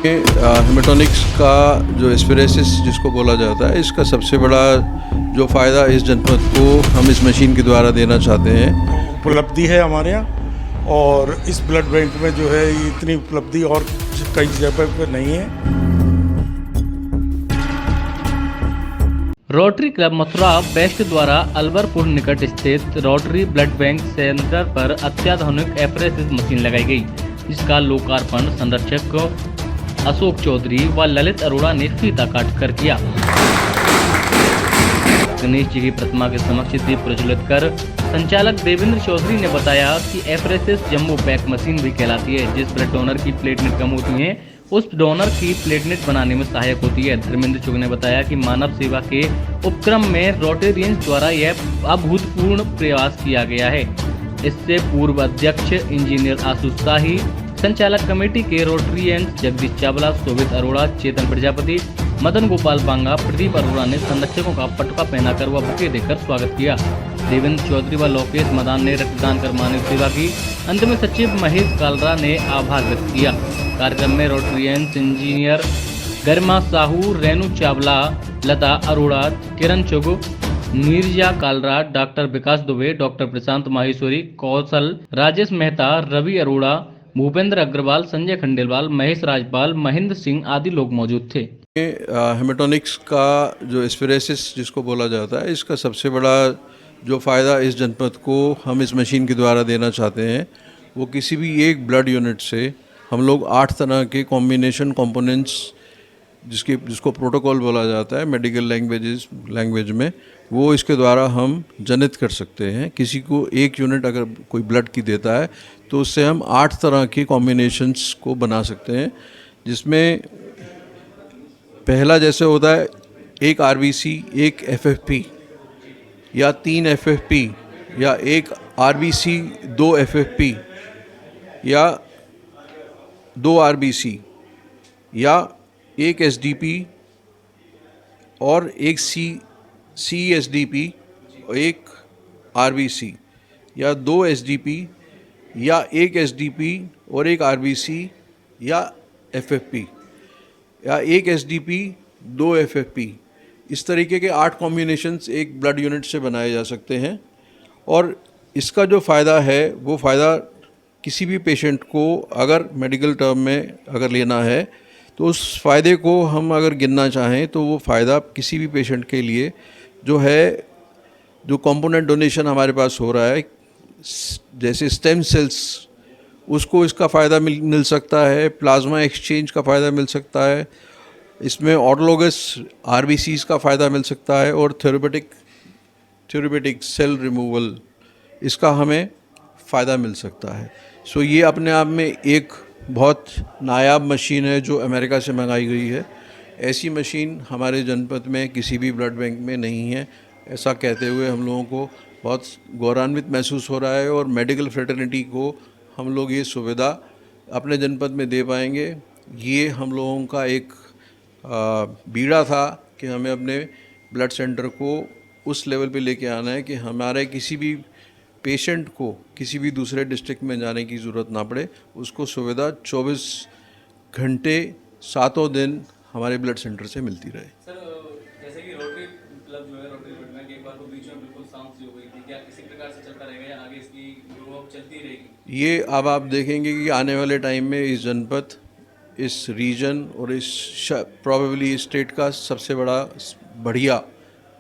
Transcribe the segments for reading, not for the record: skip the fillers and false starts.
हेमेटोनिक्स का जो एस्पिरेसिस जिसको बोला जाता है, इसका सबसे बड़ा जो फ़ायदा इस जनपद को हम इस मशीन के द्वारा देना चाहते हैं। उपलब्धि है हमारे यहाँ। और इस ब्लड बैंक में जो है ये इतनी उपलब्धि और कई जगह पर नहीं है। रोटरी क्लब मथुरा वेस्ट द्वारा अलवरपुर निकट स्थित रोटरी ब्लड बैंक सेंटर पर अत्याधुनिक एपरेसिस मशीन लगाई गई, जिसका लोकार्पण संरक्षक अशोक चौधरी व ललित अरोड़ा ने फीता काट कर किया। गणेश जी की प्रतिमा के समक्ष दीप प्रज्वलित कर संचालक देवेंद्र चौधरी ने बताया कि एपरेसिस जम्बो पैक मशीन भी कहलाती है, जिस ब्लड डोनर की प्लेटलेट कम होती है उस डोनर की प्लेटलेट बनाने में सहायक होती है। धर्मेंद्र चौधरी ने बताया कि मानव सेवा के उपक्रम में रोटेरियंस द्वारा यह अभूतपूर्व प्रयास किया गया है। इससे पूर्व अध्यक्ष इंजीनियर आशुष शाही, संचालक कमेटी के रोटरियंस जगदीश चावला, शोभित अरोड़ा, चेतन प्रजापति, मदन गोपाल बांगा, प्रदीप अरोड़ा ने संरक्षकों का पटका पहनाकर व बुके देकर स्वागत किया। देवेंद्र चौधरी व लोकेश मदान ने रक्तदान कर मानव सेवा की। अंत में सचिव महेश कालरा ने आभार व्यक्त किया। कार्यक्रम में रोटरियंस इंजीनियर गरिमा साहू, रेणु चावला, लता अरोड़ा, किरण चुग, नीरजा कालरा, डॉक्टर विकास दुबे, डॉक्टर प्रशांत माहेश्वरी, कौशल, राजेश मेहता, रवि अरोड़ा, भूपेंद्र अग्रवाल, संजय खंडेलवाल, महेश राजपाल, महेंद्र सिंह आदि लोग मौजूद थे। हेमेटोनिक्स का जो एस्पिरेसिस जिसको बोला जाता है, इसका सबसे बड़ा जो फ़ायदा इस जनपद को हम इस मशीन के द्वारा देना चाहते हैं, वो किसी भी एक ब्लड यूनिट से हम लोग 8 तरह के कॉम्बिनेशन कंपोनेंट्स जिसको प्रोटोकॉल बोला जाता है मेडिकल लैंग्वेज में, वो इसके द्वारा हम जनित कर सकते हैं। किसी को एक यूनिट अगर कोई ब्लड की देता है तो उससे हम 8 तरह के कॉम्बिनेशंस को बना सकते हैं, जिसमें पहला जैसे होता है एक आरबीसी, एक एफएफपी या 3 एफएफपी या एक आरबीसी, 2 एफएफपी या 2 आरबीसी या एक एसडीपी और एक सीएसडीपी और एक आरबीसी या 2 एसडीपी या एक एसडीपी और एक आरबीसी या एफएफपी या एक एसडीपी, 2 एफएफपी, इस तरीके के 8 कॉम्बिनेशंस एक ब्लड यूनिट से बनाए जा सकते हैं। और इसका जो फ़ायदा है वो फ़ायदा किसी भी पेशेंट को अगर मेडिकल टर्म में अगर लेना है तो उस फ़ायदे को हम अगर गिनना चाहें तो वो फ़ायदा किसी भी पेशेंट के लिए जो है, जो कंपोनेंट डोनेशन हमारे पास हो रहा है जैसे स्टेम सेल्स, उसको इसका फ़ायदा मिल सकता है, प्लाज्मा एक्सचेंज का फ़ायदा मिल सकता है, इसमें ऑटोलोगस आरबीसीज़ का फ़ायदा मिल सकता है और थ्योरेपेटिक सेल रिमूवल इसका हमें फ़ायदा मिल सकता है। सो ये अपने आप में एक बहुत नायाब मशीन है जो अमेरिका से मंगाई गई है। ऐसी मशीन हमारे जनपद में किसी भी ब्लड बैंक में नहीं है। ऐसा कहते हुए हम लोगों को बहुत गौरवान्वित महसूस हो रहा है और मेडिकल फ्रेटर्निटी को हम लोग ये सुविधा अपने जनपद में दे पाएंगे। ये हम लोगों का एक बीड़ा था कि हमें अपने ब्लड सेंटर को उस लेवल पे लेके आना है कि हमारे किसी भी पेशेंट को किसी भी दूसरे डिस्ट्रिक्ट में जाने की ज़रूरत ना पड़े, उसको सुविधा 24 घंटे 7 दिन हमारे ब्लड सेंटर से मिलती रहे। सर, जैसे कि रोटरी क्लब जो है, रोटरी ब्लड बैंक एक बार तो बीच में बिल्कुल शांत सी हो गई थी, क्या इसी प्रकार से चलता रहेगा या आगे इसकी ग्रो चलती रहेगी? ये अब आप देखेंगे कि आने वाले टाइम में इस जनपद, इस रीजन और इस प्रोबेबली स्टेट का सबसे बढ़िया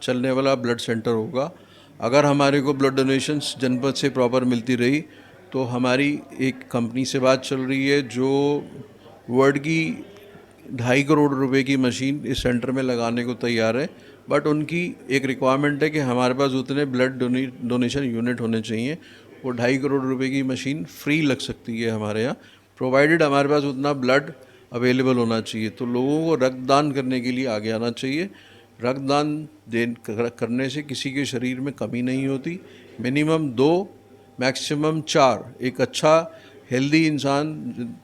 चलने वाला ब्लड सेंटर होगा। अगर हमारे को ब्लड डोनेशंस जनपद से प्रॉपर मिलती रही तो हमारी एक कंपनी से बात चल रही है जो वर्ल्ड की 2.5 करोड़ रुपए की मशीन इस सेंटर में लगाने को तैयार है। बट उनकी एक रिक्वायरमेंट है कि हमारे पास उतने ब्लड डोनेशन यूनिट होने चाहिए। वो 2.5 करोड़ रुपए की मशीन फ्री लग सकती है हमारे यहाँ, प्रोवाइडेड हमारे पास उतना ब्लड अवेलेबल होना चाहिए। तो लोगों को रक्तदान करने के लिए आगे आना चाहिए। रक्तदान करने से किसी के शरीर में कमी नहीं होती। मिनिमम 2 मैक्सिमम 4 एक अच्छा हेल्दी इंसान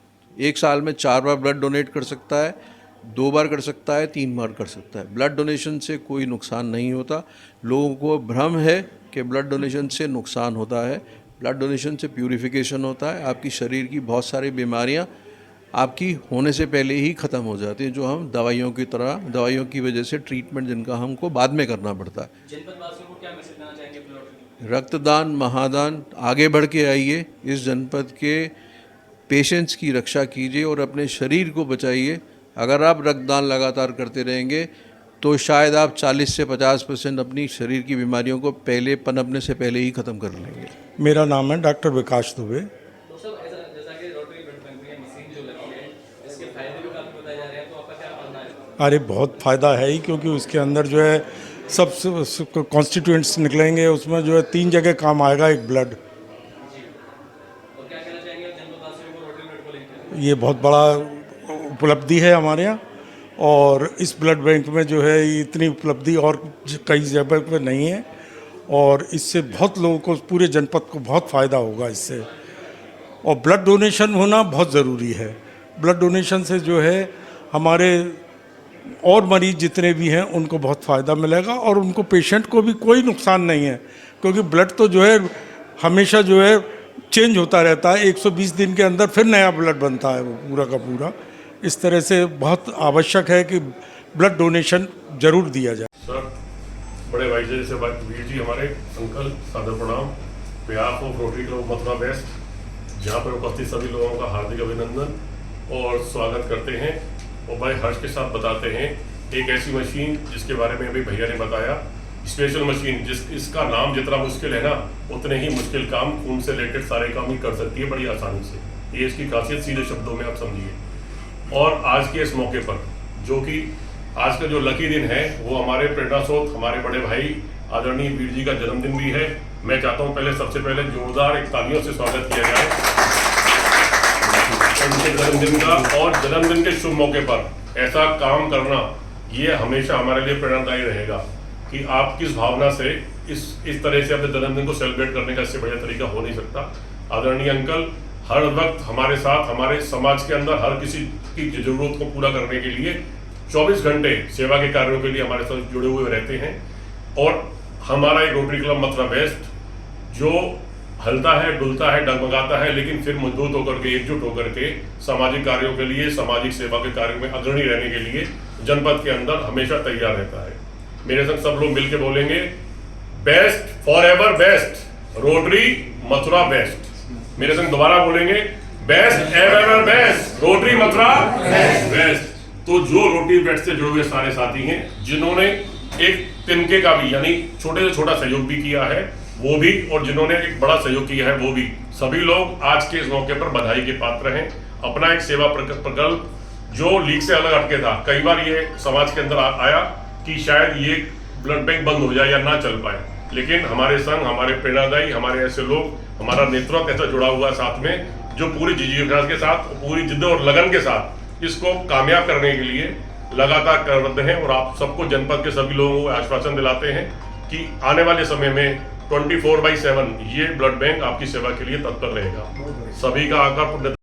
1 साल में 4 बार ब्लड डोनेट कर सकता है, 2 बार कर सकता है, 3 बार कर सकता है। ब्लड डोनेशन से कोई नुकसान नहीं होता। लोगों को भ्रम है कि ब्लड डोनेशन से नुकसान होता है। ब्लड डोनेशन से प्यूरिफिकेशन होता है, आपकी शरीर की बहुत सारी बीमारियां आपकी होने से पहले ही ख़त्म हो जाती है, जो हम दवाइयों की तरह, दवाइयों की वजह से ट्रीटमेंट जिनका हमको बाद में करना पड़ता है। जनपद वासियों को क्या मैसेज देना चाहेंगे ब्लड डोनेशन? रक्तदान, महादान, आगे बढ़ के आइए, इस जनपद के पेशेंट्स की रक्षा कीजिए और अपने शरीर को बचाइए। अगर आप रक्तदान लगातार करते रहेंगे तो शायद आप 40 से 50% अपनी शरीर की बीमारियों को पहले पनपने से पहले ही ख़त्म कर लेंगे। मेरा नाम है डॉक्टर विकास दुबे। तो सब ऐसा जैसा कि रोटरी ब्लड बैंक में मशीन जो लगी है, इसके फायदे भी काफ़ी बताए जा रहे हैं, तो आपका क्या मानना है? अरे बहुत फ़ायदा है ही, क्योंकि उसके अंदर जो है सब कॉन्स्टिट्यूएंट्स निकलेंगे, उसमें जो है 3 जगह काम आएगा एक ब्लड। और क्या कहना चाहेंगे जनपद वासियों को रोटरी ब्लड को लेकर? ये बहुत बड़ा उपलब्धि है हमारे यहाँ, और इस ब्लड बैंक में जो है ये इतनी उपलब्धि और कई जगह पर नहीं है, और इससे बहुत लोगों को, पूरे जनपद को बहुत फ़ायदा होगा इससे। और ब्लड डोनेशन होना बहुत ज़रूरी है। ब्लड डोनेशन से जो है हमारे और मरीज जितने भी हैं उनको बहुत फ़ायदा मिलेगा, और उनको पेशेंट को भी कोई नुकसान नहीं है, क्योंकि ब्लड तो जो है हमेशा जो है चेंज होता रहता है। 120 दिन के अंदर फिर नया ब्लड बनता है वो पूरा का पूरा। इस तरह से बहुत आवश्यक है कि ब्लड डोनेशन ज़रूर दिया जाए। सर, बड़े भाई जैसे वीर जी हमारे अंकल, सादर प्रणाम। Behalf of Rotary Club Mathura West, जहाँ पर उपस्थित सभी लोगों का हार्दिक अभिनंदन और स्वागत करते हैं, और बड़े हर्ष के साथ बताते हैं एक ऐसी मशीन जिसके बारे में अभी भैया ने बताया, स्पेशल मशीन, इसका नाम जितना मुश्किल है ना, उतने ही मुश्किल काम खून से रिलेटेड सारे काम ही कर सकती है बड़ी आसानी से। ये इसकी खासियत सीधे शब्दों में आप समझिए। और आज के इस मौके पर, जो कि आज का जो लकी दिन है, वो हमारे प्रेरणा स्रोत, हमारे बड़े भाई आदरणीय वीर जी का जन्मदिन भी है। मैं चाहता हूँ पहले सबसे पहले जोरदार एक तालियों से स्वागत किया जाए उनके जन्मदिन का। और जन्मदिन के शुभ मौके पर ऐसा काम करना, ये हमेशा हमारे लिए प्रेरणादायी रहेगा कि आप किस भावना से इस तरह से अपने जन्मदिन को सेलिब्रेट करने का इससे बढ़िया तरीका हो नहीं सकता। आदरणीय अंकल हर वक्त हमारे साथ, हमारे समाज के अंदर हर किसी की जरूरत को पूरा करने के लिए 24 घंटे सेवा के कार्यों के लिए हमारे साथ जुड़े हुए रहते हैं। और हमारा एक रोटरी क्लब मथुरा वेस्ट जो हलता है, डुलता है, डगमगाता है, लेकिन फिर मजबूत होकर के, एकजुट होकर के सामाजिक कार्यों के लिए, सामाजिक सेवा के कार्यों में अग्रणी रहने के लिए जनपद के अंदर हमेशा तैयार रहता है। मेरे संग सब लोग मिलकर बोलेंगे, best for ever best, Rotary Mathura West. मेरे संग दोबारा बोलेंगे, best ever best, Rotary Mathura West. तो जो रोटरी वेस्ट से जुड़े हुए सारे साथी हैं, जिन्होंने एक तिनके का भी, यानी छोटे से छोटा सहयोग भी किया है, वो भी, और जिन्होंने एक बड़ा सहयोग किया है, वो भी, सभी लोग आज के इस मौके पर बधाई के पात्र हैं। अपना एक सेवा प्रकल्प जो लीग से अलग हटके था, कई बार ये समाज के अंदर आया कि शायद ये ब्लड बैंक बंद हो जाए या ना चल पाए, लेकिन हमारे संग, हमारे प्रेरणादायी, हमारे ऐसे लोग, हमारा नेतृत्व ऐसा जुड़ा हुआ साथ में, जो पूरी जिज्ञासा के साथ, पूरी जिद्द और लगन के साथ इसको कामयाब करने के लिए लगातार करते हैं। और आप सबको, जनपद के सभी लोगों को आश्वासन दिलाते हैं कि आने वाले समय में 24/7 ये ब्लड बैंक आपकी सेवा के लिए तत्पर रहेगा। सभी का आकर